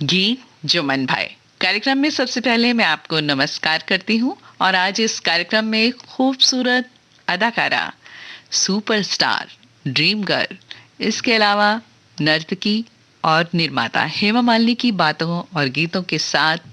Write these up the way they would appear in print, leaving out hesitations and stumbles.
गीत जो मन भाए कार्यक्रम में सबसे पहले मैं आपको नमस्कार करती हूँ और आज इस कार्यक्रम में एक खूबसूरत अदाकारा, सुपरस्टार, ड्रीम गर्ल, इसके अलावा नर्तकी और निर्माता हेमा मालिनी की बातों और गीतों के साथ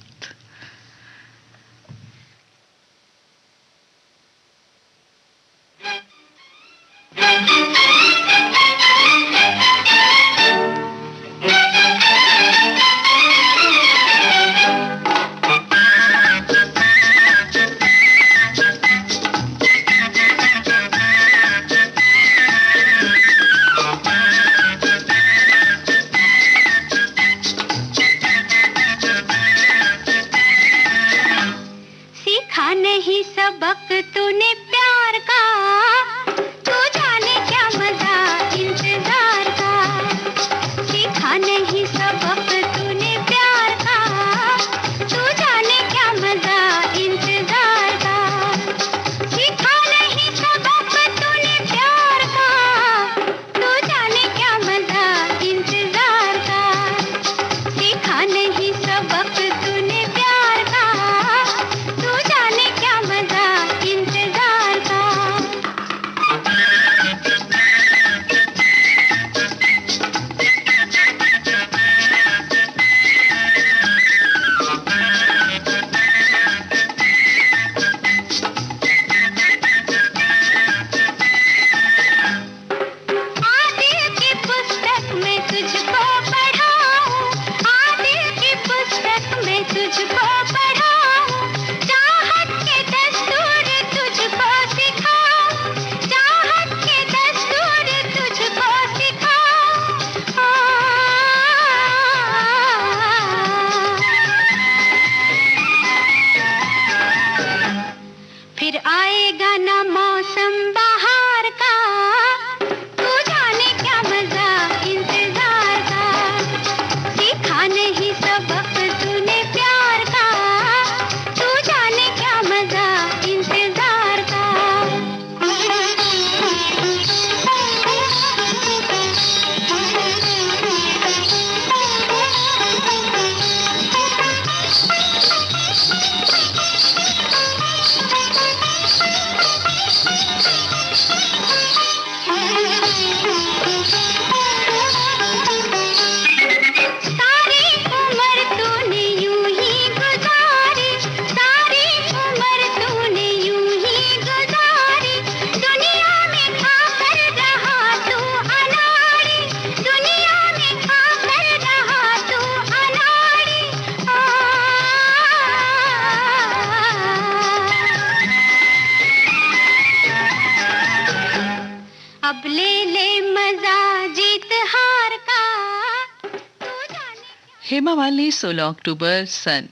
हेमा मालिनी 16 अक्टूबर सन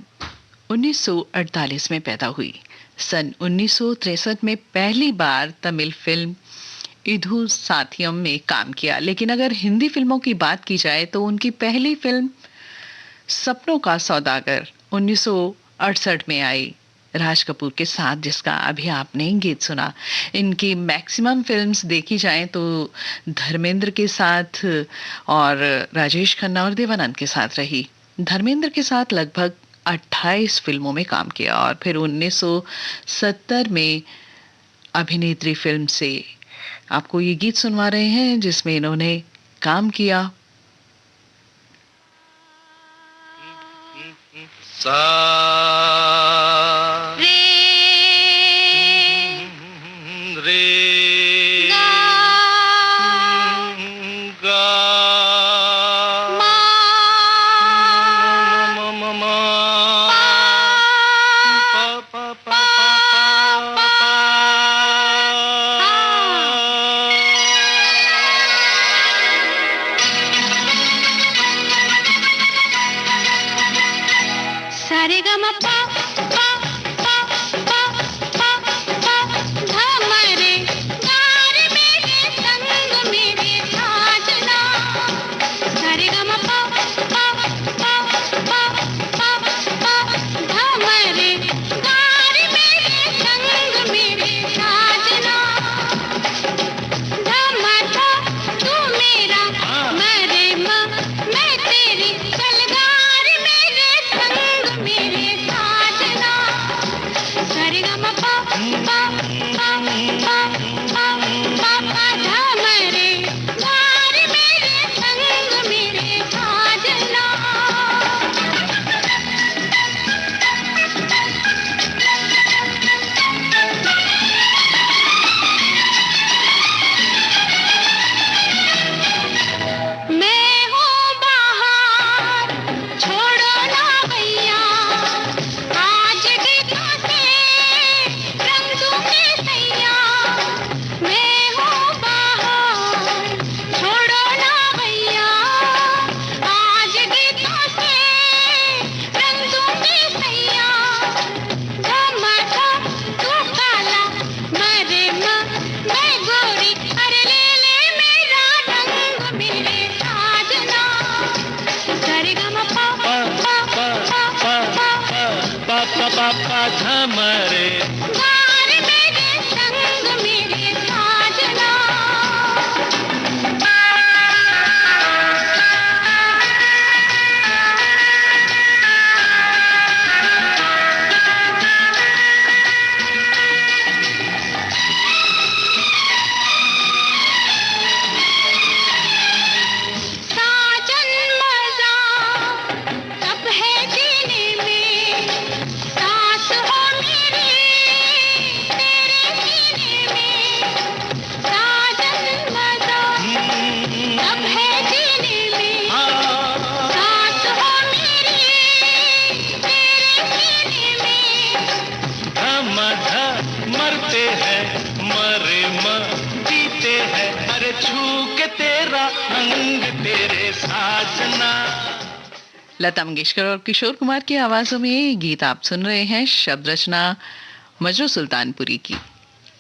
1948 में पैदा हुई। सन 1963 में पहली बार तमिल फिल्म इधु साथियम में काम किया, लेकिन अगर हिंदी फिल्मों की बात की जाए तो उनकी पहली फिल्म सपनों का सौदागर 1968 में आई राज कपूर के साथ, जिसका अभी आपने गीत सुना। इनकी मैक्सिमम फिल्म्स देखी जाएं तो धर्मेंद्र के साथ और राजेश खन्ना और देवानंद के साथ रही। धर्मेंद्र के साथ लगभग 28 फिल्मों में काम किया और फिर 1970 में अभिनेत्री फिल्म से आपको ये गीत सुनवा रहे हैं जिसमें इन्होंने काम किया। पापा झमरे गार मेरे संग मेरे साजना साजन मजा तब है जीने में सांस हो मेरी तेरे सीने में साजन मजा तब है जीने में सांस हो मेरी तेरे सीने में धम मरते हैं मरे जीते हैं अरे छू के तेरा अंग तेरे साजना। लता मंगेशकर और किशोर कुमार की आवाजों में ये गीत आप सुन रहे हैं। शब्द रचना मजरू सुल्तानपुरी की,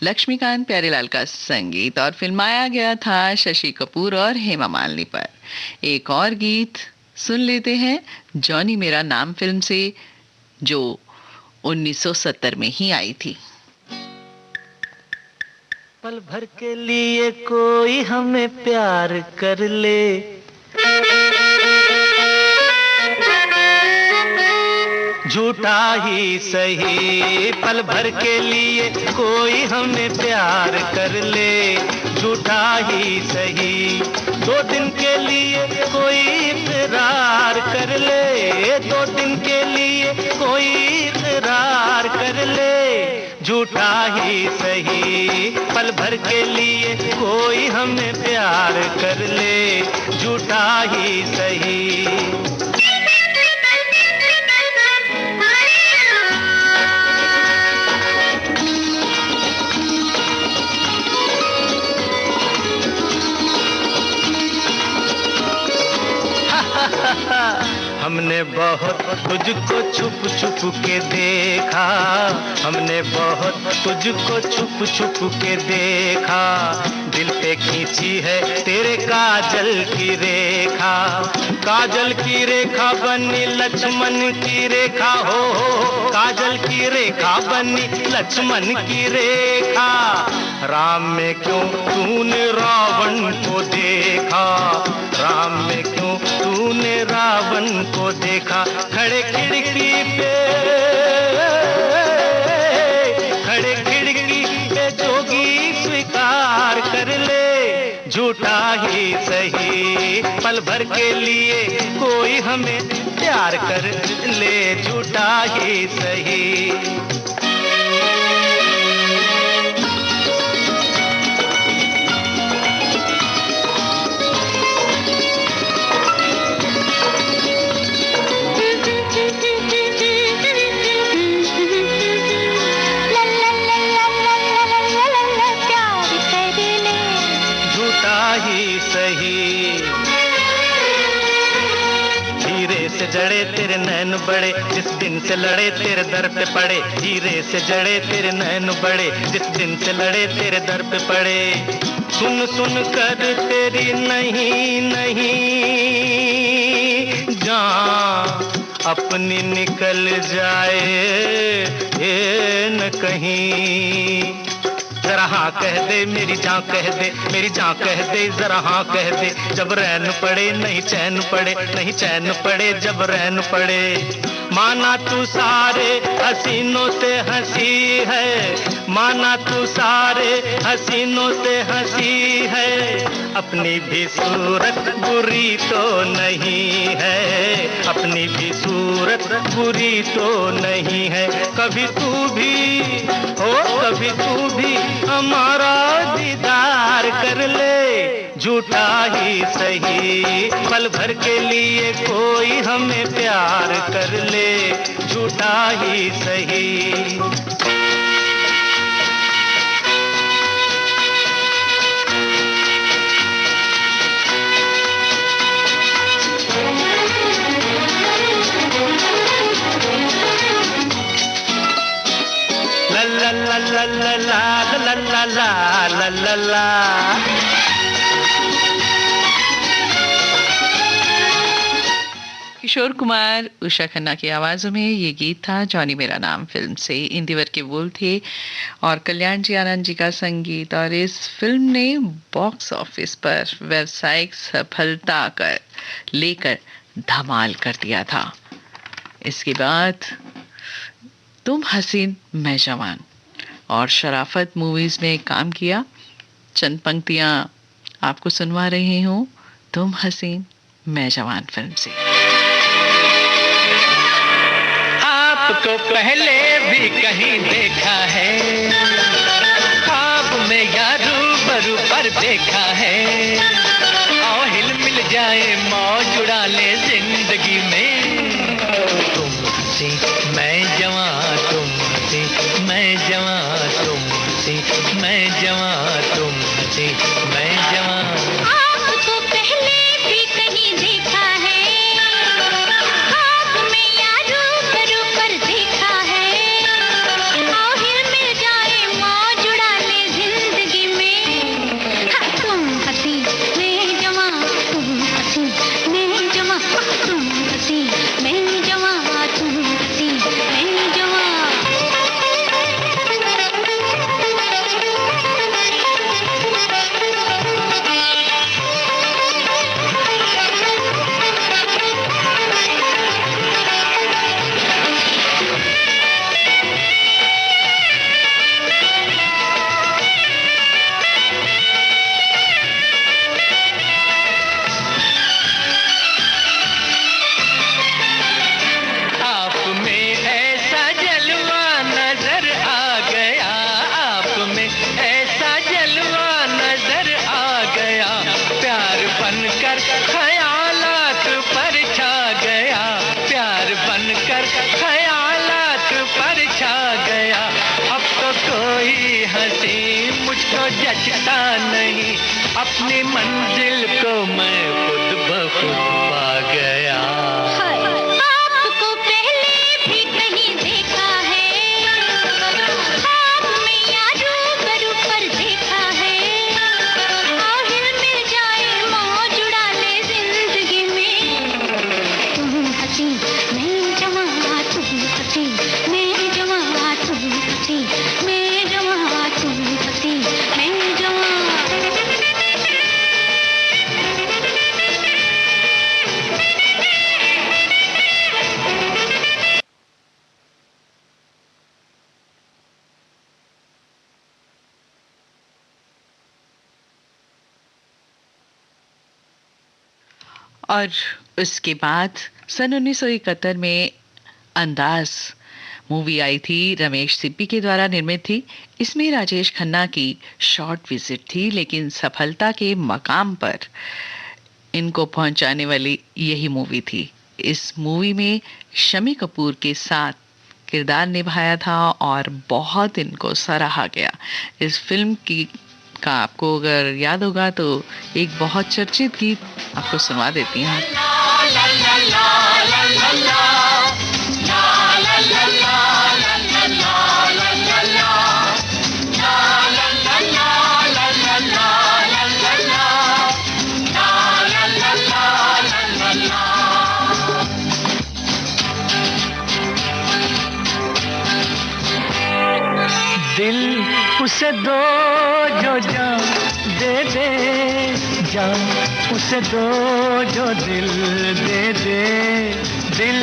लक्ष्मीकांत प्यारेलाल का संगीत और फिल्माया गया था शशि कपूर और हेमा मालिनी पर। एक और गीत सुन लेते हैं जॉनी मेरा नाम फिल्म से, जो 1970 में ही आई थी। पल भर के लिए कोई हमें प्यार कर ले, झूठा ही सही पल भर के लिए कोई हमें प्यार कर ले, झूठा ही सही 2 दिन के लिए कोई इकरार कर ले, 2 दिन के लिए कोई इकरार कर ले, झूठा ही सही पल भर के लिए कोई हमें प्यार कर ले, झूठा ही सही। हमने बहुत तुझको छुप छुप के देखा, हमने बहुत तुझको छुप छुप के देखा, दिल पे खींची है तेरे काजल की रेखा, काजल की रेखा बनी लक्ष्मण की रेखा, हो काजल की रेखा बनी लक्ष्मण की रेखा, राम में क्यों तूने रावण को देखा, राम में क्यों तूने रावण को देखा, खड़े खिड़की पे, खड़े खिड़की पे जोगी स्वीकार कर ले, झूठा ही सही पल भर के लिए कोई हमें प्यार कर ले, झूठा ही सही। जड़े तेरे नैन बड़े जिस दिन से लड़े तेरे दर पे पड़े, हीरे से जड़े तेरे नैन बड़े जिस दिन से लड़े तेरे दर पे पड़े, सुन सुन कर तेरी नहीं नहीं जान अपनी निकल जाए ये न कहीं, जरा हाँ कह दे मेरी जान कह दे, मेरी जान कह दे जरा हाँ कह दे, जब रैन पड़े नहीं चैन पड़े, नहीं चैन पड़े जब रैन पड़े, माना तू सारे हसीनों से हंसी है, माना तू सारे हसीनों से हंसी है, अपनी भी सूरत बुरी तो नहीं है, अपनी भी सूरत बुरी तो नहीं है, कभी तू भी हो कभी तू भी हमारा दीदार कर ले, झूठा ही सही पल भर के लिए कोई हमें प्यार कर ले, झूठा ही सही। La la la la la la la la la la। Kishore Kumar, Usha Khanna की आवाज़ों में ये गीत था जॉनी मेरा नाम फिल्म से। इंदिवर के बोल थे और कल्याण जी आनंद जी का संगीत। और इस फिल्म ने बॉक्स ऑफिस पर व्यावसायिक सफलता कर लेकर धमाल कर दिया था। इसके बाद तुम हसीन मैं जवान और शराफत मूवीज में काम किया। चंद पंक्तियां आपको सुनवा रही हूँ तुम हसीन मैं जवान फिल्म से। आपको पहले भी कहीं देखा है, ख्वाब में या रूबरू पर देखा है। आओ हिल मिल जाए मौज उड़ा ले जिंदगी में। तुम हंसी मैं जवां, तुम हंसी मैं जवां, तुम हंसी मैं जवां, तुम हंसी मैं जवां। आपको पहले भी कहीं देखा है, ख्वाब में या रूबरू पर देखा है। आओ हिल मिल जाए मौज उड़ा ले जिंदगी में। हाँ, तुम हंसी मैं जवां, तुम हंसी मैं जवां, तुम हंसी मैं जवां, तुम हंसी मैं जवां। आप में ऐसा जलवा नजर आ गया, आप में ऐसा जलवा नजर आ गया। प्यार बनकर ख्यालात पर छा गया, प्यार बनकर ख्यालात पर छा गया। अब तो कोई हंसी मुझको जचता नहीं, अपनी मंजिल को मैं खुद ब खुद पा गया। आपको पहले भी कहीं देखा है, ख्वाब में या रूबरू पर देखा है। आओ हिल मिल जाए मौज उड़ा ले जिंदगी में। तुम हंसी मैं जवां, तुम हंसी मैं जवां, तुम हंसी मैं जवां, तुम हंसी मैं जवां। और उसके बाद सन 1971 में अंदाज मूवी आई थी, रमेश सिप्पी के द्वारा निर्मित थी। इसमें राजेश खन्ना की शॉर्ट विजिट थी, लेकिन सफलता के मकाम पर इनको पहुंचाने वाली यही मूवी थी। इस मूवी में शम्मी कपूर के साथ किरदार निभाया था और बहुत इनको सराहा गया। इस फिल्म की का आपको अगर याद होगा तो एक बहुत चर्चित गीत आपको सुनवा देती हूँ। दिल उसे दो जो जान दे दे, जान उसे दो जो दिल दे दे। दिल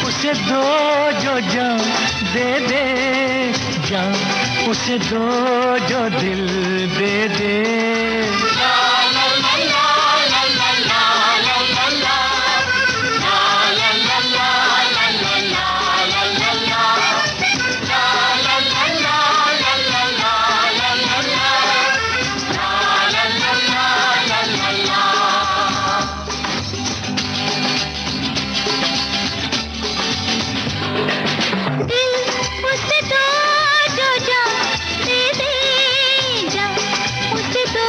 उसे दो जो जान दे दे, जान उसे दो जो दिल दे दे। उसे दो जो जान दे दे, जान उसे दो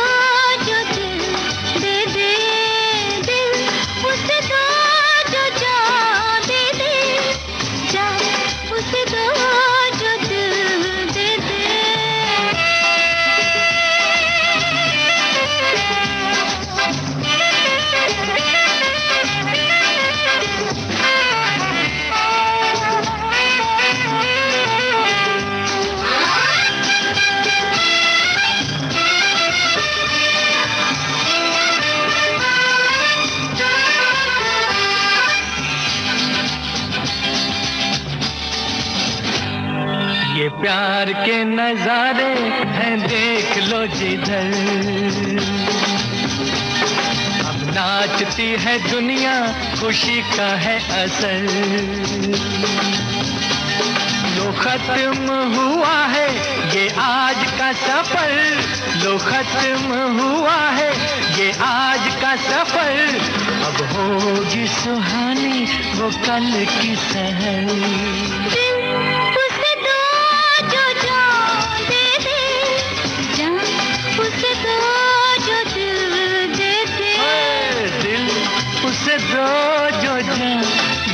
प्यार के नजारे हैं देख लो जिधर, अब नाचती है दुनिया खुशी का है असर। लो खत्म हुआ है ये आज का सफर, लो खत्म हुआ है ये आज का सफर, अब होगी सुहानी वो कल की सहर। उसे दो जो जान दे दे, जान उसे दो जो दिल दे दे, दिल उसे दो जो जान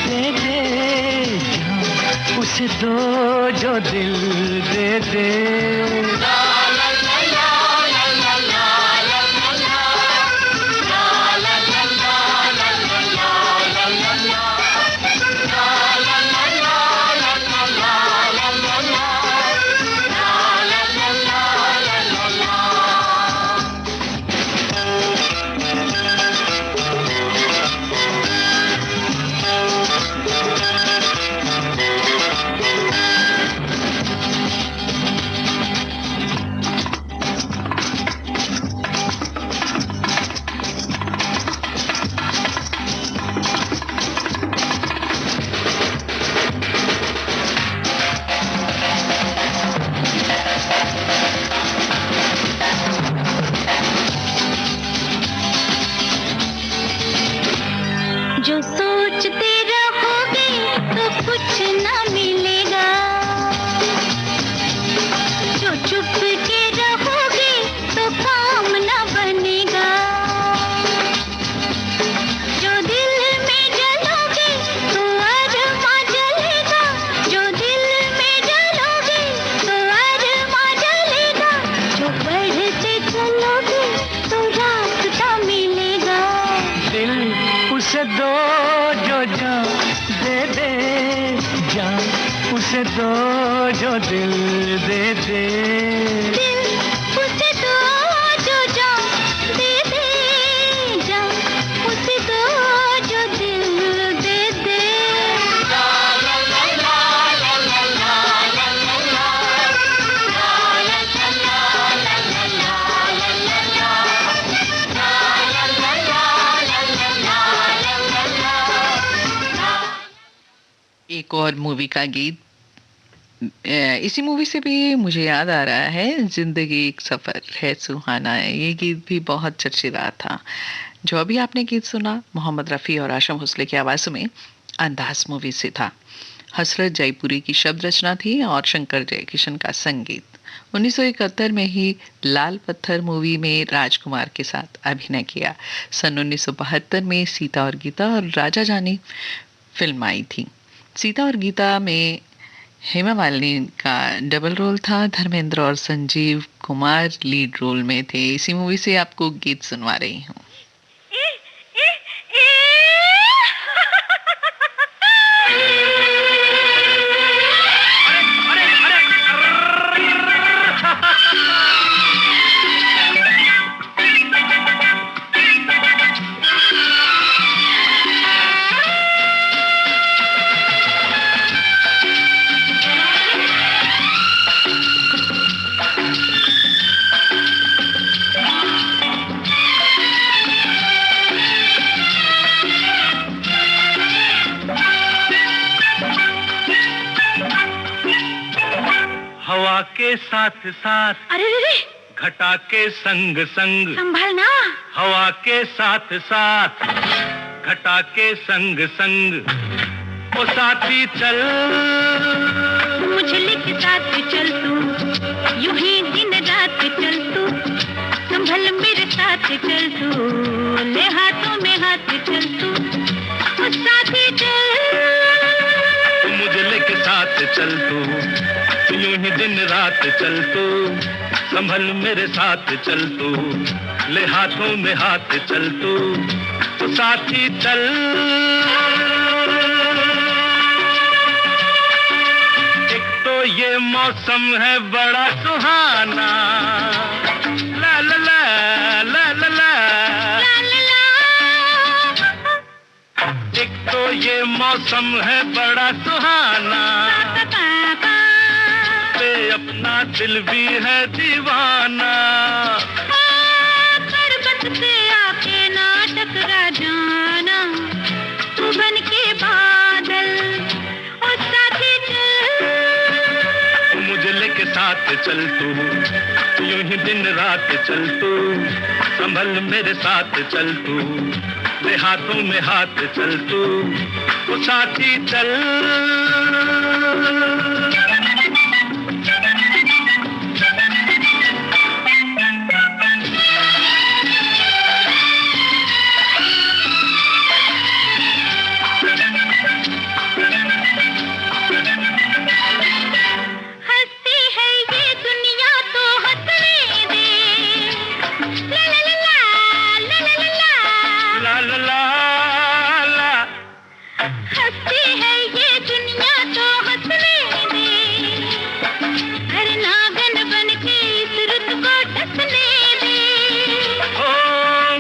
दे दे, जान उसे दो जो दिल दे दे। जो सोचते रहोगे तो कुछ ना मिलेगा, जो चुप के रहोगे तो काम ना बनेगा, जो दिल में जलोगे तो अरमा जलेगा, जो दिल में जलोगे तो अरमा जलेगा, जो बढ़ते चलोगे तो रास्ता मिलेगा। दिल उसे दो जो जान दे दे, जान उसे दो जो दिल दे दे, दिल उसे दो जो जान दे दे, जान उसे दो जो दिल दे दे। एक और मूवी का गीत, इसी मूवी से भी मुझे याद आ रहा है, जिंदगी एक सफर है सुहाना है। ये गीत भी बहुत चर्चित था। जो अभी आपने गीत सुना मोहम्मद रफ़ी और आशम भोसले की आवाज़ में अंदाज मूवी से था। हसरत जयपुरी की शब्द रचना थी और शंकर जयकिशन का संगीत। 1971 में ही लाल पत्थर मूवी में राजकुमार के साथ अभिनय किया। सन 1972 में सीता और गीता और राजा जानी फिल्म आई थी। सीता और गीता में हेमा मालिनी का डबल रोल था। धर्मेंद्र और संजीव कुमार लीड रोल में थे। इसी मूवी से आपको गीत सुनवा रही हूँ। हवा के साथ साथ, अरे रे, घटा के संग संग, संभलना। हवा के साथ साथ, घटा के संग संग, ओ साथी चल, मुझे लेके साथ चल तू, यूं ही दिन रात चल तू, संभल मेरे साथ चल तू, ले हाथों में हाथ चल तू, ओ साथी चल, मुझे लेके साथ चल तू, यूं ही दिन रात चल तू, संभल मेरे साथ चल तू, ले हाथों में हाथ चल तू, तो साथी चल। एक तो ये मौसम है बड़ा सुहाना, ला ला ला ला ला ला, एक तो ये मौसम है बड़ा सुहाना, पे अपना दिल भी है दीवाना। पर्वत से आके ना टकरा जाना, तू बन के बादल और साथी चल, मुझे लेके साथ चल तू, यूं ही दिन रात चल तू, संभल मेरे साथ चल तू, ले हाथों में हाथ चल तू, वो साथी चल।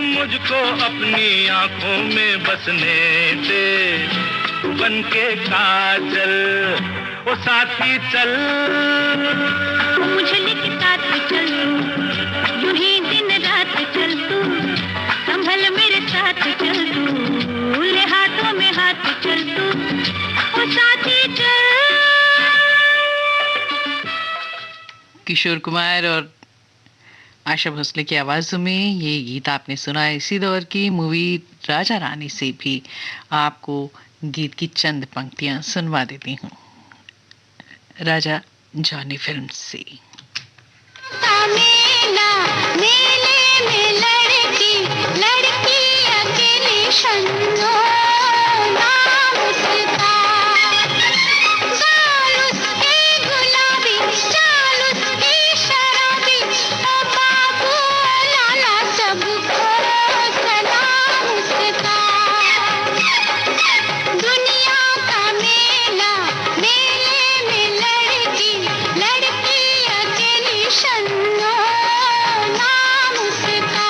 मुझको अपनी आंखों में बसने दे, तू बन के काजल, ओ साथी चल, मुझे लेके साथ चल तू, यूं ही दिन रात चल तू, संभल मेरे साथ चल तू, ले हाथों में हाथ चल तू, ओ साथी चल। किशोर कुमार और आशा भोसले की आवाज़ों में ये गीत आपने सुना है। इसी दौर की मूवी राजा रानी से भी आपको गीत की चंद पंक्तियां सुनवा देती हूँ। राजा जॉनी फिल्म से। मेला मेले में लड़की लड़की अकेली शन्नो, नाम उसका गाल उसके गुलाबी, चाल उसकी शराबी, ओ बाबू लाला सबको सलाम उसका। दुनिया का मेला मेले में लड़की लड़की अकेली शन्नो, नाम उसका।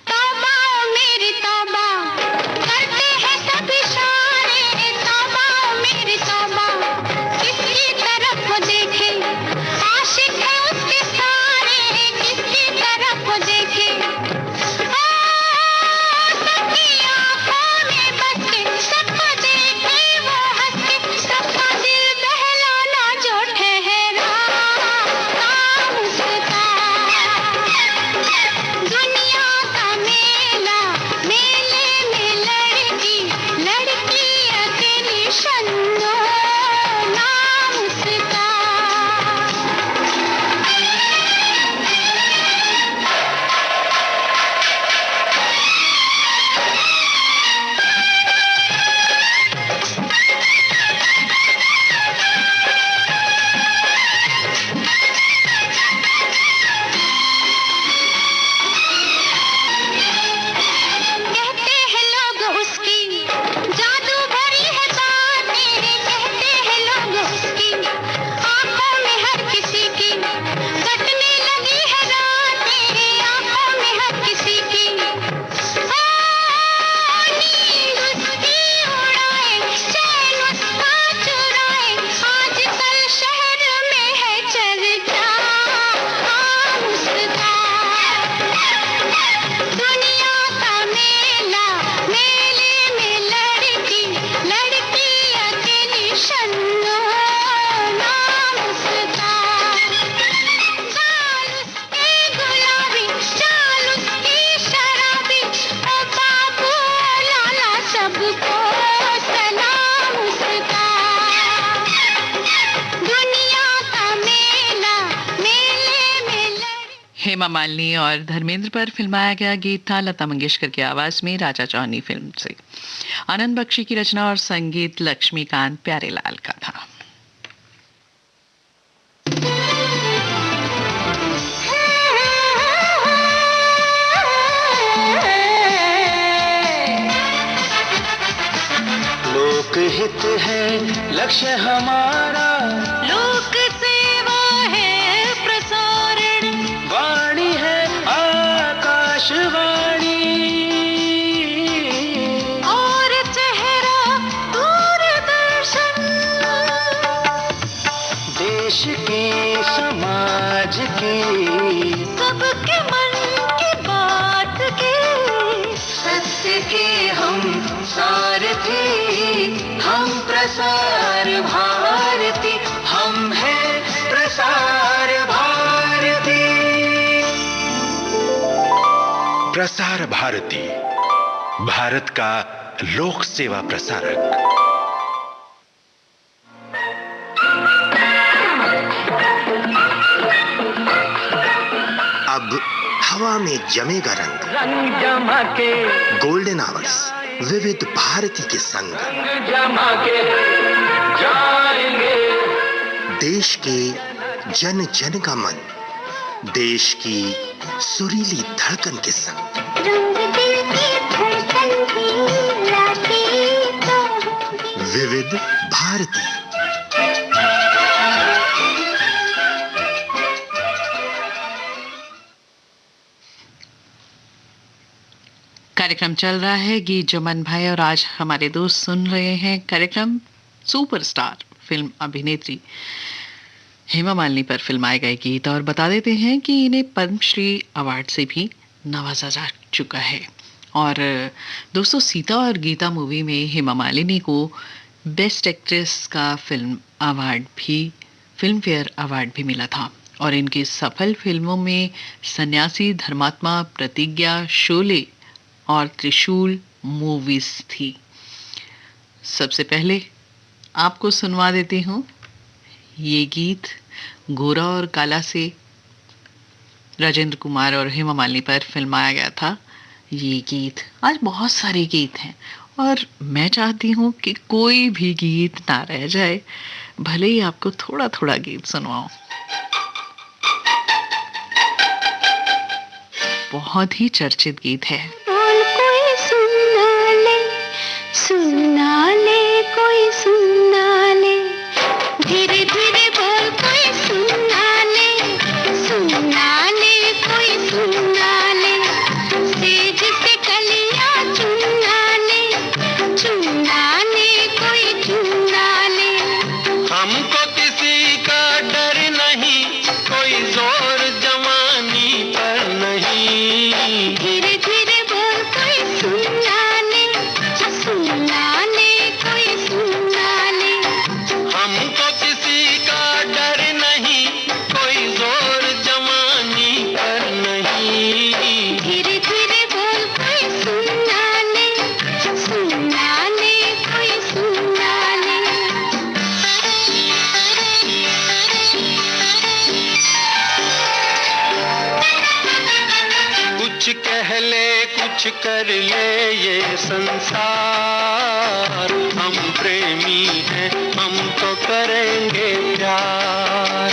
तौबा ओ मेरी तौबा, करते हैं सब इशारे, तौबा ओ मेरी तौबा, किसकी तरफ देखे आशिक है उसके सारे, किसकी तरफ देखे ओ सबकी आंखों में बस के, सबको देखे वो हंस के, सबका दिल बहलाना जो ठहरा, काम उसका। दुनिया का मेला मेले में लड़की लड़की अकेली शन्नो, नाम उसका। कहते हैं लोग उसकी जादू भरी है बातें, कहते हैं लोग उसकी आंखों में हर किसी की कटने लगी है रातें, आंखों में हर किसी की ओ नींद उसकी उड़ाए, चैन उसका चुराए, आजकल शहर में है चर्चा, नाम उसका। दुनिया का मेला मेले में लड़की लड़की अकेली शन्नो, नाम उसका। गाल उसके गुलाबी, चाल उसकी शराबी, ओ बाबू लाला सबको सलाम उसका। दुनिया का मेला मेले में लड़की। हेमा मालिनी और धर्मेंद्र पर फिल्माया गया गीत था लता मंगेशकर की आवाज में राजा जॉनी फिल्म से। आनंद बख्शी की रचना और संगीत लक्ष्मीकांत प्यारेलाल का था। हित है लक्ष्य हमारा, लोक सेवा है प्रसारण, वाणी है आकाशवाणी, और चेहरा दूरदर्शन। देश की समाज की सबके मन की बात की, सत्य के हम सारथी, हम प्रसार भारती, हम हैं प्रसार भारती। प्रसार भारती, भारत का लोक सेवा प्रसारक। अब हवा में जमेगा रंग, रंग जमा के, गोल्डन आवर्स विविध भारती के संग, रंग जमा के जाएंगे। देश के जन जन का मन, देश की सुरीली धड़कन के संग। रंग दिल की धड़कन की रातें तो होंगी। विविध भारती। कार्यक्रम चल रहा है गीत जो मन भाई, और आज हमारे दोस्त सुन रहे हैं कार्यक्रम सुपरस्टार फिल्म अभिनेत्री हेमा मालिनी पर फिल्माए गए गीत। और बता देते हैं कि इन्हें पद्मश्री अवार्ड से भी नवाजा जा चुका है। और दोस्तों, सीता और गीता मूवी में हेमा मालिनी को बेस्ट एक्ट्रेस का फिल्म फेयर अवार्ड भी मिला था। और इनकी सफल फिल्मों में सन्यासी, धर्मात्मा, प्रतिज्ञा, शोले और त्रिशूल मूवीज थी। सबसे पहले आपको सुनवा देती हूँ ये गीत गोरा और काला से राजेंद्र कुमार और हेमा मालिनी पर फिल्माया गया था। ये गीत, आज बहुत सारे गीत हैं और मैं चाहती हूँ कि कोई भी गीत ना रह जाए, भले ही आपको थोड़ा थोड़ा गीत सुनवाऊं। बहुत ही चर्चित गीत है। बोल कोई सुनना ले कोई सुनना ले, धीरे धीरे बोल कोई सुनना ले कोई सुनना ले, सेज से कलियां चुनना ले कोई चुनना ले। हमको किसी का डर नहीं, कोई जोर जवानी पर नहीं। धीरे धीरे बोल कोई सुनना ले कोई सुनना ले। हमको किसी का डर नहीं, कोई जोर जवानी पर नहीं। धीरे धीरे बोल कोई सुनना ले कोई सुनना ले। कुछ कह ले कुछ कर ले ये संसार, हम प्रेमी हैं हम तो करेंगे प्यार।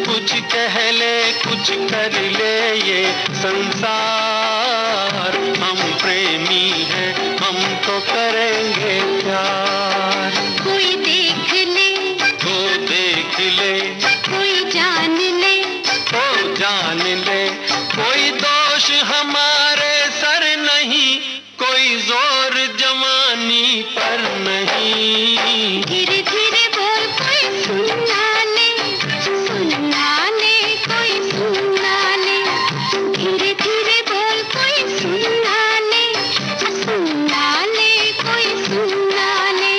कुछ कह ले कुछ कर ले ये संसार, हम प्रेमी हैं हम तो करेंगे प्यार। कोई देख ले तो देख ले, कोई जान ले, तो जान ले, कोई दोष हमारे सर नहीं, कोई जोर जवानी पर नहीं। धीरे धीरे बोल कोई सुनना ले कोई सुनना ले। धीरे धीरे बोल कोई सुनना ले कोई सुनना ले।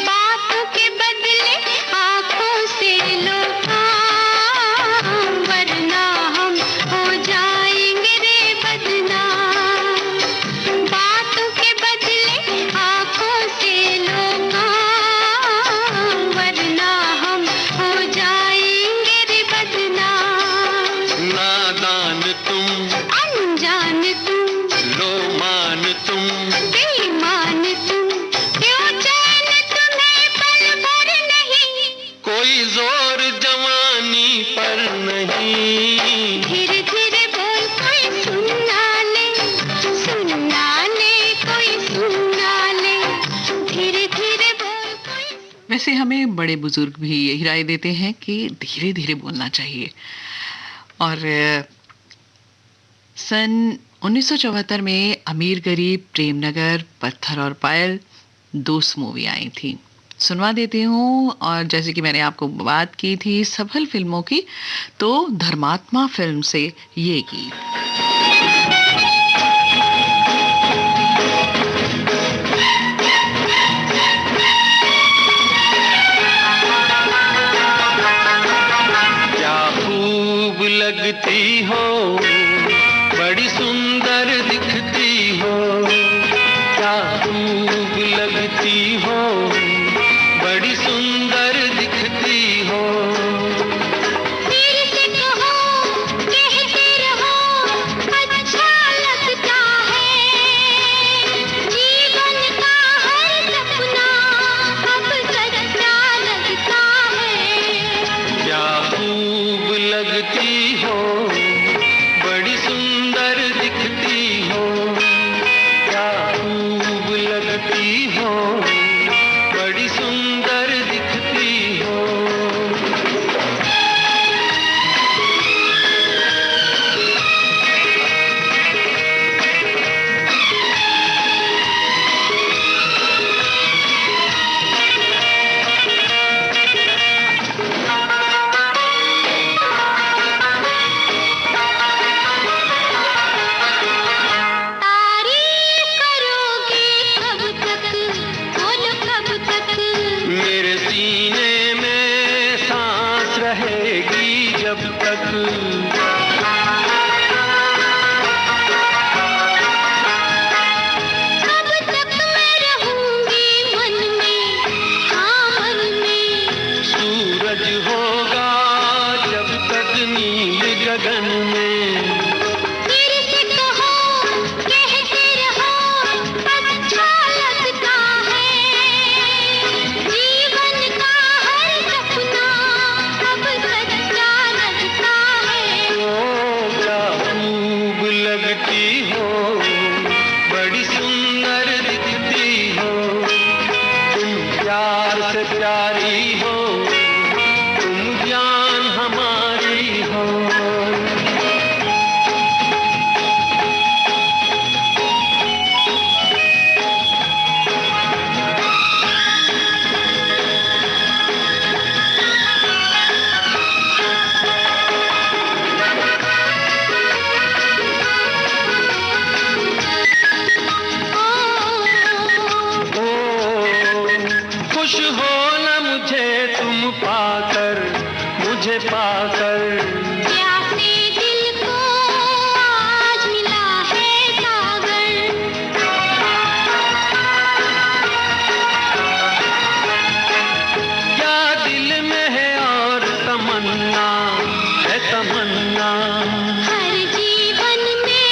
बातों के बदले आंखों से लो काम, वरना हम हो जाएंगे रे बदनाम। बातों के बदले आंखों से लो काम, वरना हम हो जाएंगे रे बदनाम। नादान तुम, अनजान तुम, लो मान तुम, बेईमान तुम, क्यों चैन तुम्हें वैसे हमें बड़े बुजुर्ग भी यही राय देते हैं कि धीरे धीरे बोलना चाहिए। और सन 1974 में अमीर गरीब, प्रेमनगर, पत्थर और पायल 2 मूवी आई थी। सुनवा देती हूँ। और जैसे कि मैंने आपको बात की थी सफल फिल्मों की, तो धर्मात्मा फिल्म से ये गीत। क्या खूब लगती हो, बड़ी सुंदर दिखती हो, क्या खूब लगती हो, बड़ी सुंदर दिखती हो। फिर से कहो, कहते रहो, अच्छा लगता है। जीवन का हर सपना अब सच्चा लगता है। क्या खूब लगती हो, बड़ी सुंदर दिखती हो, क्या खूब लगती हो, बड़ी सुंदर दिखती हो। तारीफ करोगे कब तक, बोलो कब तक। मेरे सीने में सांस रहेगी जब तक, कब तक मैं रहूंगी मन में, हाँ मन में। सूरज होगा जब तक नील गगन में। फिर से कहो, कहते रहो, अच्छा लगता है। जीवन का हर सपना अब सच्चा लगता है। ओ क्या खूब लगती हो, बड़ी सुंदर दिखती हो, तुम प्यार से प्यारी हो, तुम जान हमारी हो। ओ, खुश हो न मुझे तुम पाकर, मुझे पाकर। प्यासे दिल को आज मिला है सागर। क्या दिल में है और तमन्ना, है तमन्ना। हर जीवन में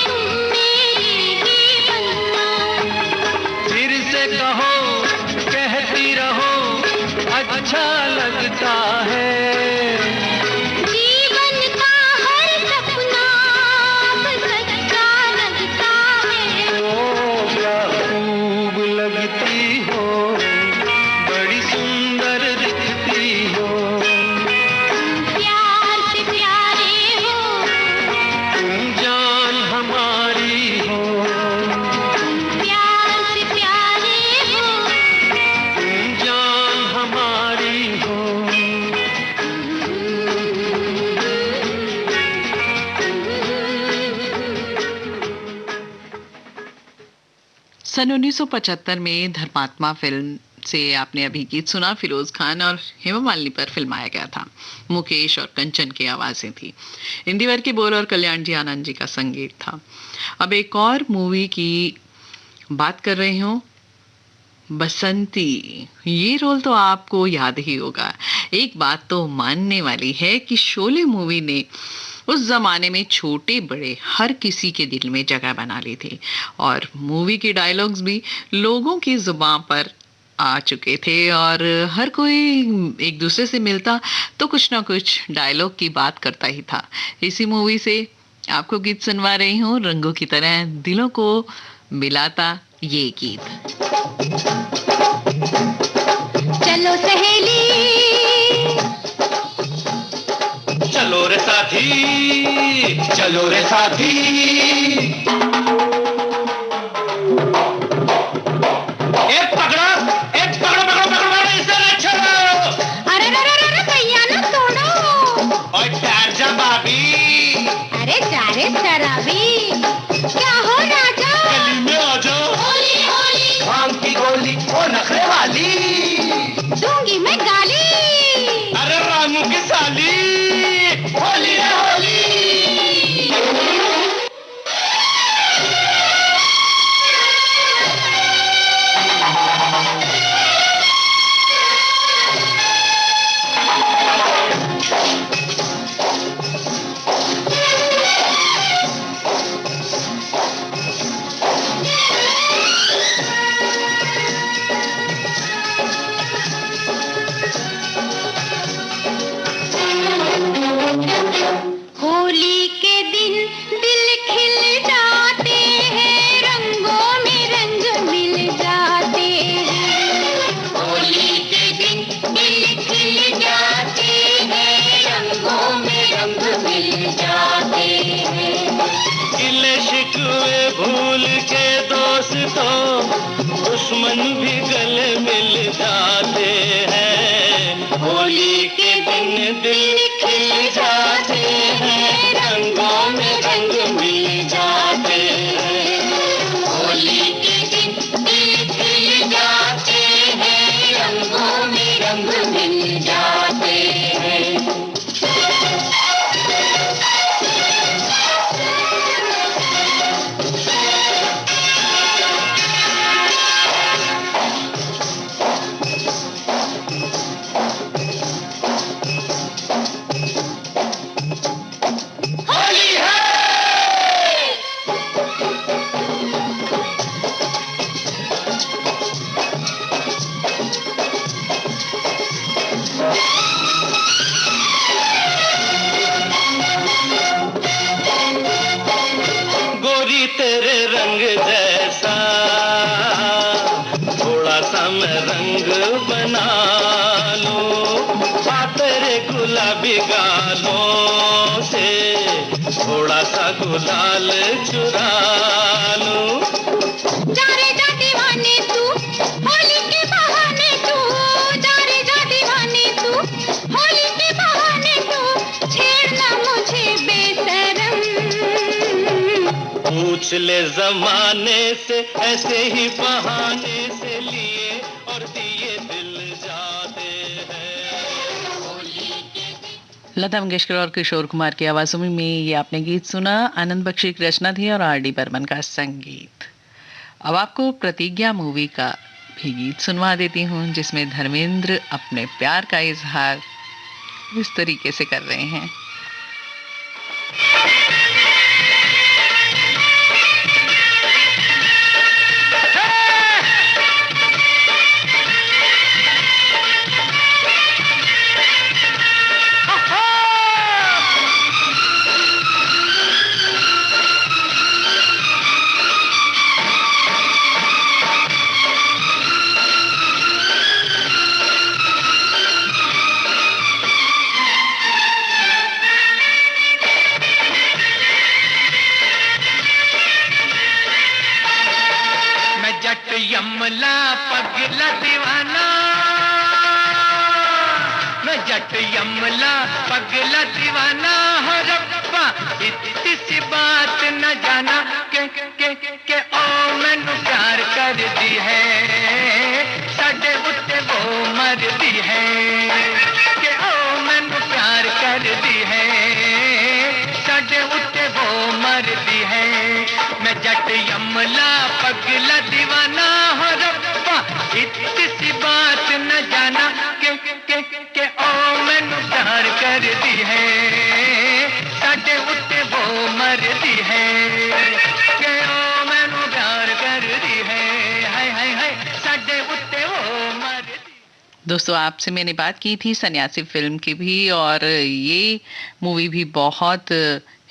तुम मेरे ही बनना। फिर से कहो, कहती रहो, अच्छा लगता है। जीवन का हर सपना अब सच्चा लगता है। ओ क्या खूब लगती हो, बड़ी सुंदर दिखती हो, प्यार से प्यारे हो, तुम जान हमारी हो। प्यार से प्यारे हो। तुम जान हमारी हो। सन 1975 में धर्मात्मा फिल्म से आपने अभी गीत सुना। फिरोज खान और हेमा मालिनी पर फिल्माया गया था। मुकेश और कंचन की आवाजें थी। इंदिवर के बोल और कल्याण जी आनंद जी का संगीत था। अब एक और मूवी की बात कर रही हूँ, बसंती। ये रोल तो आपको याद ही होगा। एक बात तो मानने वाली है कि शोले मूवी ने उस जमाने में छोटे बड़े हर किसी के दिल में जगह बना ली थी और मूवी के डायलॉग्स भी लोगों की जुबान पर आ चुके थे और हर कोई एक दूसरे से मिलता तो कुछ ना कुछ डायलॉग की बात करता ही था। इसी मूवी से आपको गीत सुनवा रही हूँ, रंगों की तरह दिलों को मिलाता ये गीत। चलो चलो रे साथी। अरे शराबी, क्या हो राजा? गली में आ जाओ। होली होली, भांग की गोली ओ नखरे वाली, दूंगी मैं गाली। अरे रामू की साली, होली है होली। होली के दिन दिल खिल जाते हैं, रंगों में रंग मिल जाते हैं। होली के दिन दिल खिल जाते हैं, रंगों में रंग मिल जाते हैं। गिले शिकवे भूल के दोस्तों, दुश्मन भी गले मिल जाते हैं। होली के दिन दिल खिल जाते हैं, रंगों में रंग मिल जाते हैं। होली के दिन दिल खिल जाते हैं, रंगों में रंग मिल जाते हैं। होली है। गोरी तेरे रंग जैसा थोड़ा सा मैं रंग बना लूं, तेरे गुलाबी गालों से थोड़ा सा गुलाल चुरा लूं। जा रे जा दीवाने तू, होली के बहाने तू। जा रे जा दीवाने तू, होली के बहाने तू। छेड़ना मुझे बेशरम। पूछ ले जमाने से, ऐसे ही बहाने से लिए और दिए दिल जाते हैं। लता मंगेशकर और किशोर कुमार की आवाजों में ये आपने गीत सुना। आनंद बख्शी की रचना थी और R.D. बर्मन का संगीत। अब आपको प्रतिज्ञा मूवी का भी गीत सुनवा देती हूँ, जिसमें धर्मेंद्र अपने प्यार का इजहार इस तरीके से कर रहे हैं। यमला पगला दीवाना, मैं जट यमला पगला दीवाना हो रब्बा, इतनी सी बात न जाना के ओ मैनू प्यार कर दी है, साडे उत्ते वो मर दी है, के ओ मैनू प्यार कर दी है, साडे उत्ते वो मर दी है। मैं जट यमला पगला दीवाना हो रब्बा, इतनी सी बात न जाना के ओ मैनू प्यार कर दी है, साडे उत्ते वो मर दी है, के ओ मैनू प्यार कर दी है, हाय हाय हाय साडे उत्ते वो मर दी। दोस्तों, आपसे मैंने बात की थी सन्यासी फिल्म की भी, और ये मूवी भी बहुत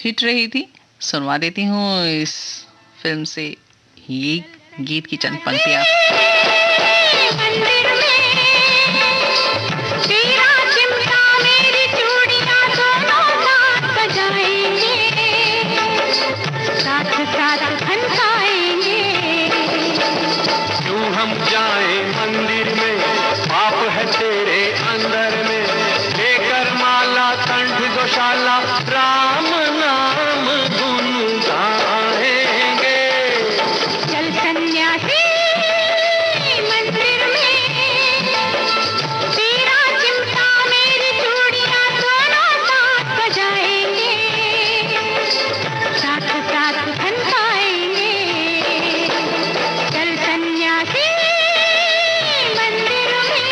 हिट रही थी। सुनवा देती हूँ इस फिल्म से ये गीत की चंद पंक्तियाँ। मंदिर में तेरा चिमटा मेरी चूड़ियां दोनों साथ सजाए सन्यासी मंदिर में, तेरा चिमटा मेरी चूड़ियां दोनों साथ बजाएंगे, साथ साथ खनकाएंगे। चल सन्यासी मंदिर में।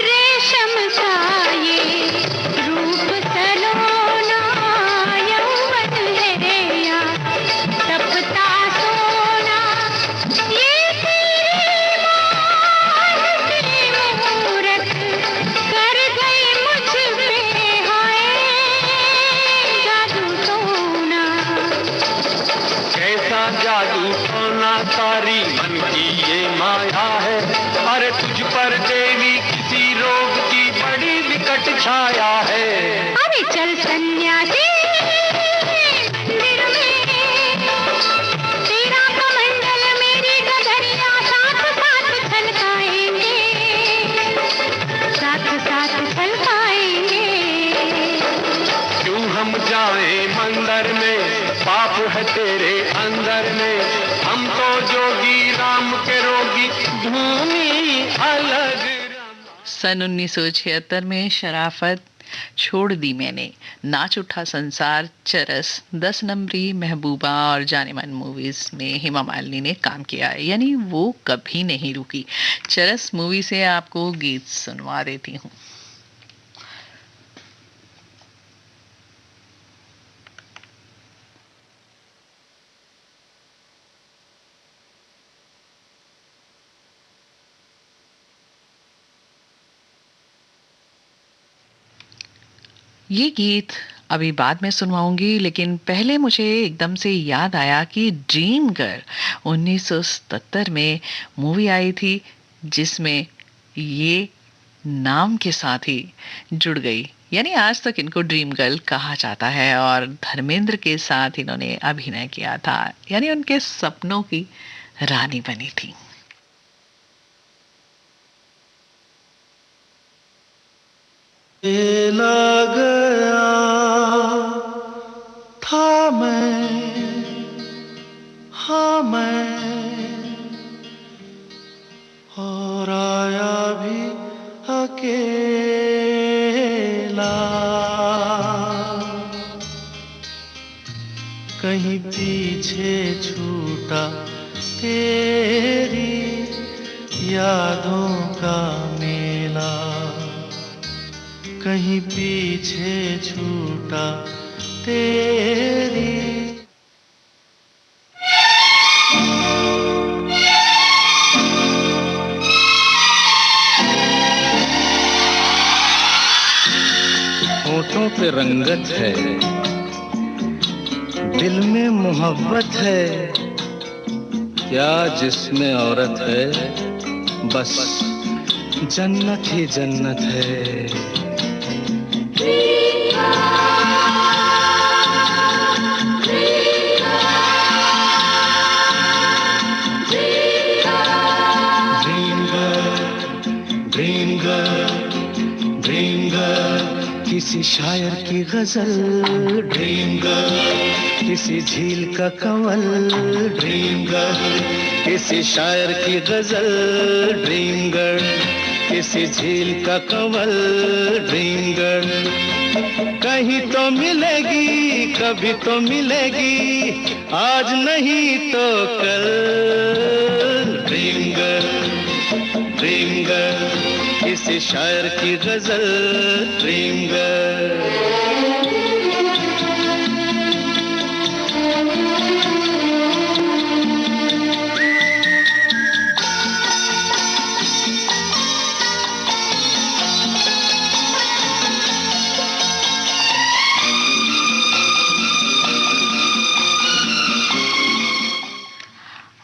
रेशम का ये रूप सलोना, यौवन है या तपता सोना, ये तेरी मान की मूरत कर गई मुझ पे, हाय जादू सोना। कैसा जादू सोना तारी मन की ये माया है, अरे तुझ पर देवी किसी रोग की बड़ी विकट छाया है। अरे चल सन्यासी मंदिर में, तेरा कमंडल मेरी गगरिया साथ साथ छलकाएंगे, साथ साथ छलकाएंगे। क्यों हम जाएं मंदिर में, पाप है तेरे अंदर में, हम तो जोगी राम के रोगी, भूमि अलग। सन 1976 में शराफत छोड़ दी मैंने, नाच उठा संसार, चरस, 10 नंबरी, महबूबा और जाने मन मूवीज में हेमा मालिनी ने काम किया है, यानी वो कभी नहीं रुकी। चरस मूवी से आपको गीत सुनवा देती हूँ। ये गीत अभी बाद में सुनवाऊंगी, लेकिन पहले मुझे एकदम से याद आया कि ड्रीम गर्ल 1977 में मूवी आई थी, जिसमें ये नाम के साथ ही जुड़ गई, यानी आज तक इनको ड्रीम गर्ल कहा जाता है। और धर्मेंद्र के साथ इन्होंने अभिनय किया था, यानी उनके सपनों की रानी बनी थी। चला गया था मैं, हाँ मैं, और आया भी अकेला। कहीं पीछे छूटा तेरी यादों का मेला, कहीं पीछे छूटा तेरी। होठों पे रंगत है, दिल में मोहब्बत है, क्या जिसमें औरत है, बस जन्नत ही जन्नत है। किसी शायर की गजल, ड्रीम गर्ल, किसी झील का कंवल, ड्रीम गर्ल, किसी शायर की गजल, ड्रीम गर्ल, किसी झील का कंवल, ड्रीम गर्ल। कहीं तो मिलेगी, कभी तो मिलेगी, आज नहीं तो कल, ड्रीम गर्ल, ड्रीम गर्ल, किसी शायर की गजल, ड्रीम गर्ल।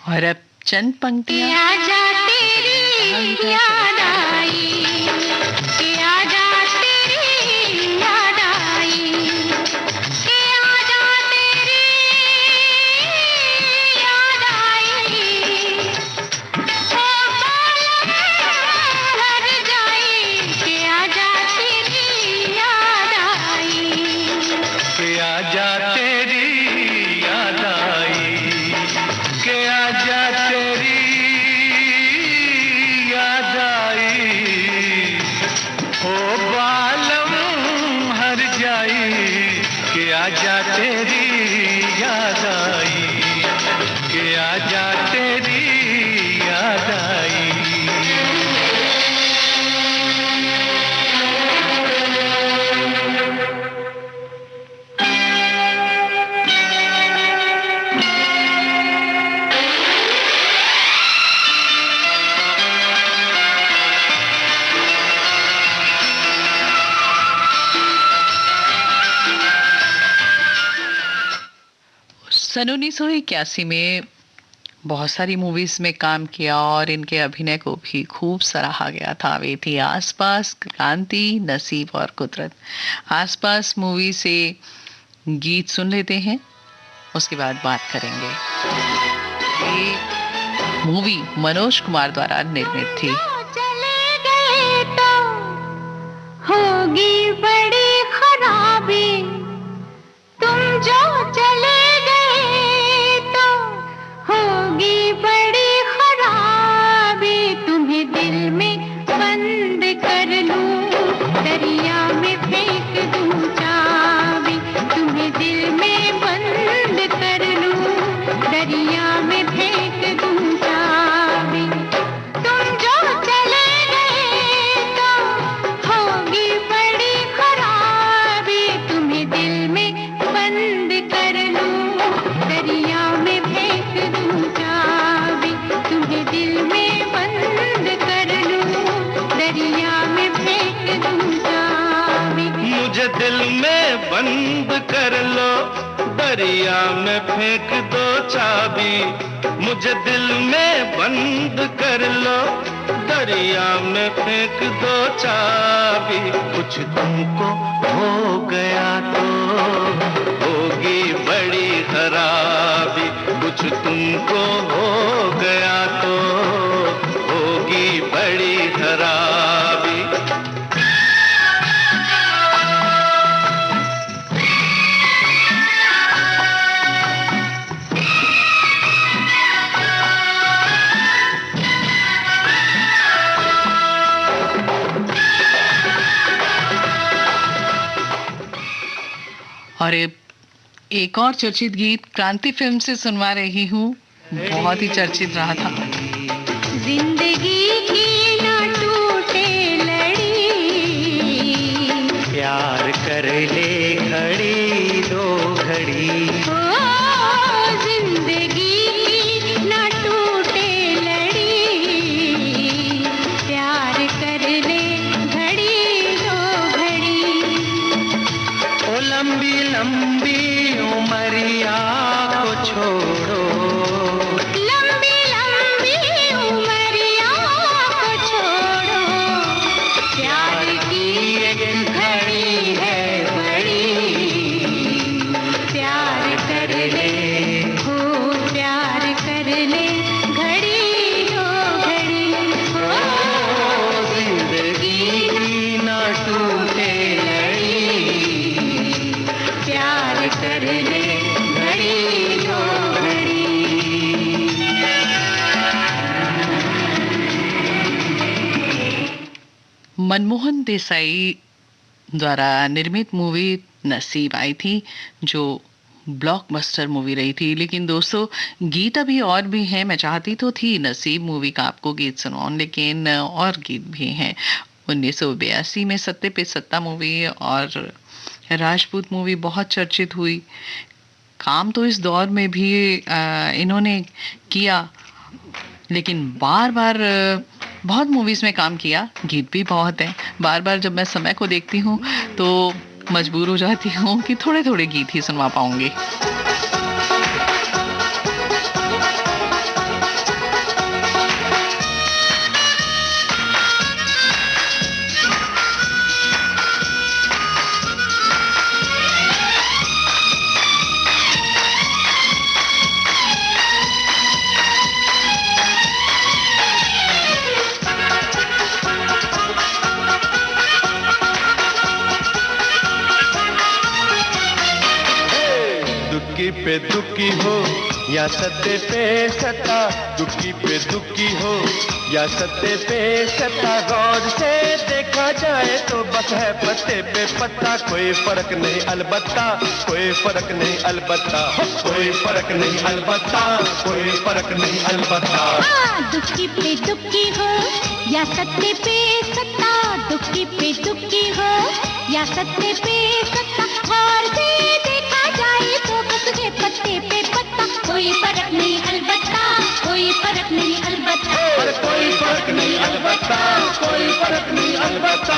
और अब चंद पंक्तियां। आजा तेरी याद आई, तेरी याद आई, कि आजा तेरी याद आई। सन 1981 में बहुत सारी मूवीज में काम किया और इनके अभिनय को भी खूब सराहा गया था। वे थी आसपास, क्रांति, नसीब और कुदरत। आसपास मूवी से गीत सुन लेते हैं, उसके बाद बात करेंगे। ये मूवी मनोज कुमार द्वारा निर्मित थी। चले गए तो होगी बड़ी खराबी, तुम जो चले गए तो होगी बड़ी खराबी। तुम्हें दिल में बंद कर लूं, दरिया में फेंक दूं चाबी। तुम्हें दिल में बंद कर लूं, दरिया में फेंक दूं चाबी। तुम जो चले गए तो होगी बड़ी खराबी। तुम्हें दिल में बंद कर लूं, दरिया में फेंक दूं चाबी। तुम्हें दिल में बंद कर लूं, दरिया में फेंक दूं चाबी। मुझे दिल में बंद कर लो, दरिया में फेंक दो चाबी। मुझे दिल में बंद कर लो, दरिया में फेंक दो चाबी। कुछ तुमको हो गया तो होगी बड़ी खराबी। कुछ तुमको हो गया तो होगी बड़ी खराबी। और एक और चर्चित गीत क्रांति फिल्म से सुनवा रही हूँ, बहुत ही चर्चित रहा था। जिंदगी की ना टूटे लड़ी, प्यार कर ले घड़ी दो घड़ी। ओ जिंदगी की ना टूटे लड़ी, प्यार कर ले घड़ी दो घड़ी। ओ लंबी लंबी उमरिया को छोड़ो, लंबी लंबी उमरिया को छोड़ो। प्यार की एक घड़ी है बड़ी, प्यार कर ले, हो प्यार कर ले घड़ी दो घड़ी। ओ जिंदगी ना टूटे लड़ी, प्यार कर ले घड़ी दो घड़ी। मनमोहन देसाई द्वारा निर्मित मूवी नसीब आई थी, जो ब्लॉकबस्टर मूवी रही थी। लेकिन दोस्तों, गीत अभी और भी हैं। मैं चाहती तो थी नसीब मूवी का आपको गीत सुनाऊं, लेकिन और गीत भी हैं। 1982 में सत्ते पे सत्ता मूवी और राजपूत मूवी बहुत चर्चित हुई। काम तो इस दौर में भी इन्होंने किया, लेकिन बार बार बहुत मूवीज में काम किया। गीत भी बहुत हैं। बार बार जब मैं समय को देखती हूँ तो मजबूर हो जाती हूँ कि थोड़े थोड़े गीत ही सुनवा पाऊंगी। दुखी पे दुखी हो या सत्ते पे सत्ता, दुखी पे दुखी हो या सत्ते पे सत्ता, गौर से देखा देखा जाए तो बस है पत्ते पे पत्ता, कोई फर्क नहीं अलबत्ता, कोई फर्क नहीं अलबत्ता, कोई फर्क नहीं अलबत्ता, कोई फर्क नहीं अलबत्ता। दुखी पे दुखी हो या सत्ते पे सत्ता, दुखी पे दुखी हो या सत्ते पे सत्ता, और से देखा जाए तो बस है पत्ते पे पत्ता, कोई फर्क नहीं अलबत्ता, कोई फर्क नहीं अलबत्ता, पर कोई फर्क नहीं अलबत्ता, कोई फर्क नहीं अलबत्ता।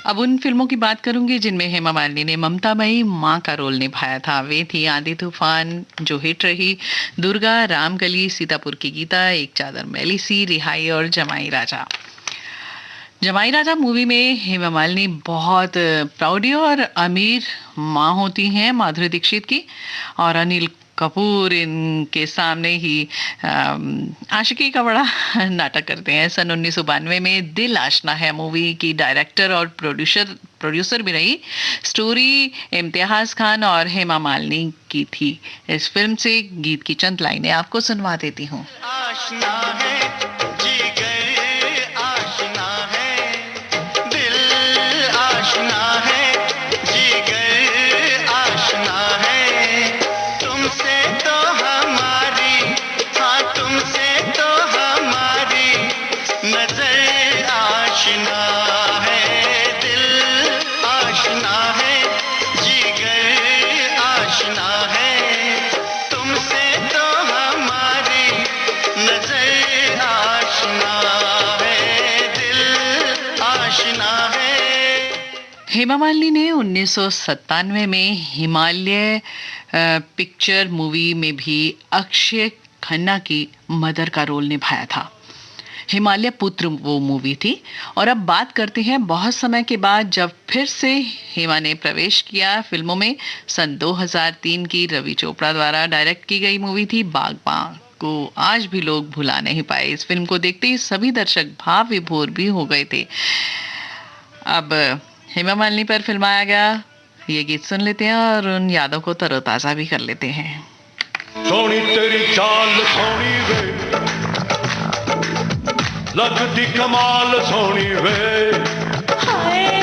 अब उन फिल्मों की बात करूंगी जिनमें हेमा मालिनी ने ममतामयी माँ का रोल निभाया था। वे थी आंधी तूफान जो हिट रही, दुर्गा, रामकली, सीतापुर की गीता, एक चादर मैली सी, रिहाई और जमाई राजा। जमाई राजा मूवी में हेमा मालिनी बहुत प्राउडी और अमीर माँ होती हैं माधुरी दीक्षित की, और अनिल कपूर इनके सामने ही आशिकी का बड़ा नाटक करते हैं। सन 1992 में दिल आशना है मूवी की डायरेक्टर और प्रोड्यूसर भी रही। स्टोरी इम्तियाज खान और हेमा मालिनी की थी। इस फिल्म से गीत की चंद लाइनें आपको सुनवा देती हूँ। आशना है जिगर आशना है, दिल आशना है, जिगर आशना है, तुमसे तो हमारी, हाँ तुमसे तो हमारी नजर आशना है, दिल आशना है, जिगर आशना है, तुमसे तो हमारी नजर आशना है, दिल आशना है। हेमा मालिनी ने 1997 में हिमालय पिक्चर मूवी में भी अक्षय खन्ना की मदर का रोल निभाया था। हिमालय पुत्र वो मूवी थी। और अब बात करते हैं बहुत समय के बाद जब फिर से हेमा ने प्रवेश किया फिल्मों में। सन 2003 की रवि चोपड़ा द्वारा डायरेक्ट की गई मूवी थी बागबान को आज भी लोग भुला नहीं पाए। इस फिल्म को देखते ही सभी दर्शक भाव विभोर भी हो गए थे। अब हेमा मालिनी पर फिल्माया गया ये गीत सुन लेते हैं और उन यादों को तरोताजा भी कर लेते हैं। सोनी तेरी चाल सोनी वे, लगती कमाल सोनी वे, हाय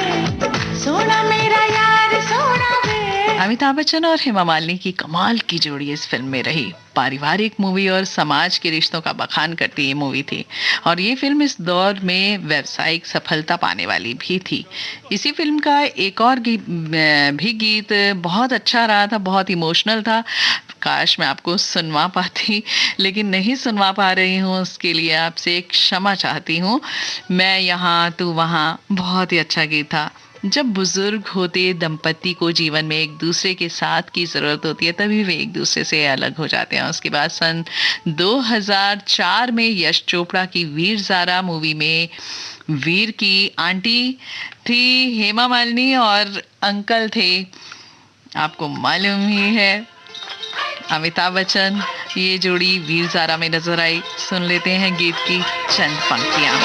सोना मेरा यार सोना वे। अमिताभ बच्चन और हेमा मालिनी की कमाल की जोड़ी इस फिल्म में रही। पारिवारिक मूवी और समाज के रिश्तों का बखान करती ये मूवी थी, और ये फिल्म इस दौर में व्यावसायिक सफलता पाने वाली भी थी। इसी फिल्म का एक और भी गीत बहुत अच्छा रहा था, बहुत इमोशनल था। काश मैं आपको सुनवा पाती, लेकिन नहीं सुनवा पा रही हूँ। उसके लिए आपसे क्षमा चाहती हूँ। मैं यहाँ तू वहाँ बहुत ही अच्छा गीत था। जब बुजुर्ग होते दंपति को जीवन में एक दूसरे के साथ की ज़रूरत होती है तभी वे एक दूसरे से अलग हो जाते हैं। उसके बाद सन 2004 में यश चोपड़ा की वीर ज़ारा मूवी में वीर की आंटी थी हेमा मालिनी और अंकल थे आपको मालूम ही है अमिताभ बच्चन। ये जोड़ी वीर ज़ारा में नजर आई। सुन लेते हैं गीत की चंद पंक्तियाँ।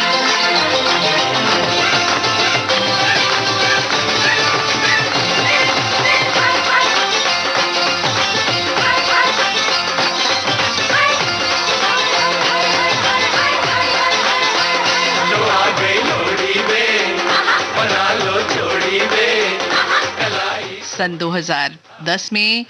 सन 2010 में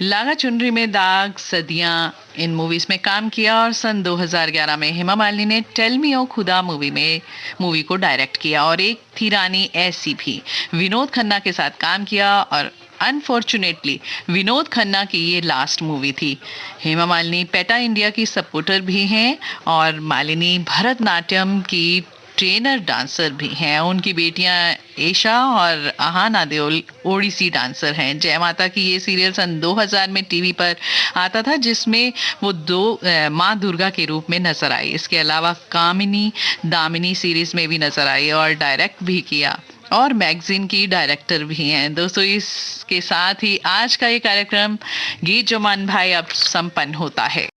लागा चुनरी में दाग, सदियां इन मूवीज में काम किया, और सन 2011 में हेमा मालिनी ने टेल मी ओ खुदा मूवी को डायरेक्ट किया, और एक थी रानी ऐसी भी विनोद खन्ना के साथ काम किया, और अनफॉर्चुनेटली विनोद खन्ना की ये लास्ट मूवी थी। हेमा मालिनी पेटा इंडिया की सपोर्टर भी हैं, और मालिनी भरतनाट्यम की ट्रेनर डांसर भी हैं। उनकी बेटियां एशा और आहाना देओल ओडिसी डांसर हैं। जय माता की ये सीरियल सन 2000 में टीवी पर आता था, जिसमें वो माँ दुर्गा के रूप में नजर आई। इसके अलावा कामिनी दामिनी सीरीज में भी नजर आई और डायरेक्ट भी किया, और मैगजीन की डायरेक्टर भी हैं। दोस्तों, इसके साथ ही आज का ये कार्यक्रम गीत जो मान भाई अब संपन्न होता है।